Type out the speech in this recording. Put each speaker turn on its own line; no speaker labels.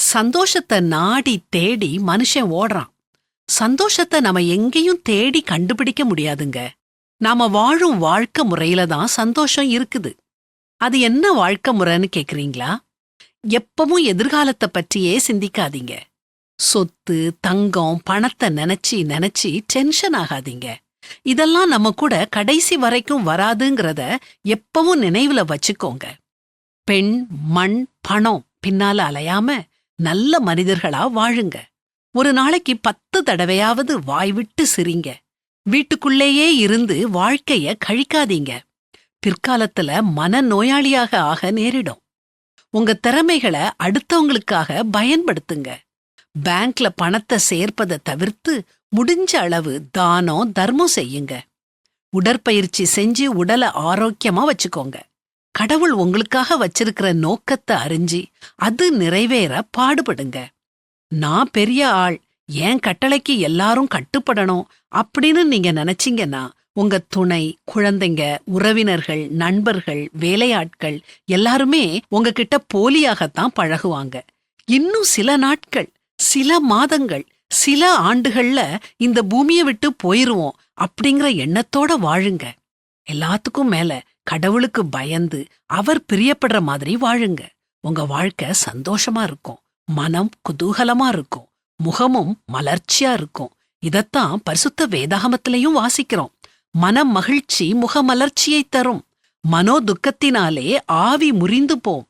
சந்தோஷத்தை நாடி தேடி மனுஷன் ஓடுறான். சந்தோஷத்தை நம்ம எங்கேயும் தேடி கண்டுபிடிக்க முடியாதுங்க. நாம வாழும் வாழ்க்கை முறையில தான் சந்தோஷம் இருக்குது. அது என்ன வாழ்க்கை முறைன்னு கேக்குறீங்களா? எப்பவும் எதிர்காலத்தை பற்றியே சிந்திக்காதீங்க. சொத்து, தங்கம், பணத்தை நினைச்சு நினைச்சு டென்ஷன் ஆகாதீங்க. இதெல்லாம் நம்ம கூட கடைசி வரைக்கும் வராதுங்கிறத எப்பவும் நினைவுல வச்சுக்கோங்க. பெண், மண், பணம் பின்னால அலையாம நல்ல மனிதர்களா வாழுங்க. ஒரு நாளைக்கு 10 தடவையாவது வாய்விட்டு சிரிங்க. வீட்டுக்குள்ளேயே இருந்து வாழ்க்கைய கழிக்காதீங்க. பிற்காலத்துல மனநோயாளியாக ஆக நேரிடும். உங்க திறமைகளை அடுத்தவங்களுக்காக பயன்படுத்துங்க. பேங்க்ல பணத்தை சேர்ப்பதை தவிர்த்து முடிஞ்ச அளவு தானம், தர்மம் செய்யுங்க. உடற்பயிற்சி செஞ்சு உடலை ஆரோக்கியமா வச்சுக்கோங்க. கடவுள் உங்களுக்காக வச்சிருக்கிற நோக்கத்தை அறிஞ்சு அது நிறைவேற பாடுபடுங்க. நான் பெரிய ஆள், என் கட்டளைக்கு எல்லாரும் கட்டுப்படணும் அப்படின்னு நீங்க நினைச்சீங்கன்னா உங்க துணை, குழந்தைங்க, உறவினர்கள், நண்பர்கள், வேலையாட்கள் எல்லாருமே உங்ககிட்ட போலியாகத்தான் பழகுவாங்க. இன்னும் சில நாட்கள், சில மாதங்கள், சில ஆண்டுகள்ல இந்த பூமியை விட்டு போயிருவோம் அப்படிங்கிற எண்ணத்தோட வாழுங்க. எல்லாத்துக்கும் மேல கடவுளுக்கு பயந்து அவர் பிரியப்படுற மாதிரி வாழுங்க. உங்க வாழ்க்கை சந்தோஷமா இருக்கும், மனம் குதூகலமா இருக்கும், முகமும் மலர்ச்சியா இருக்கும். இதத்தான் பரிசுத்த வேதாகமத்திலையும் வாசிக்கிறோம். மனம் மகிழ்ச்சி முகமலர்ச்சியை தரும். மனோ துக்கத்தினாலே ஆவி முறிந்து போம்.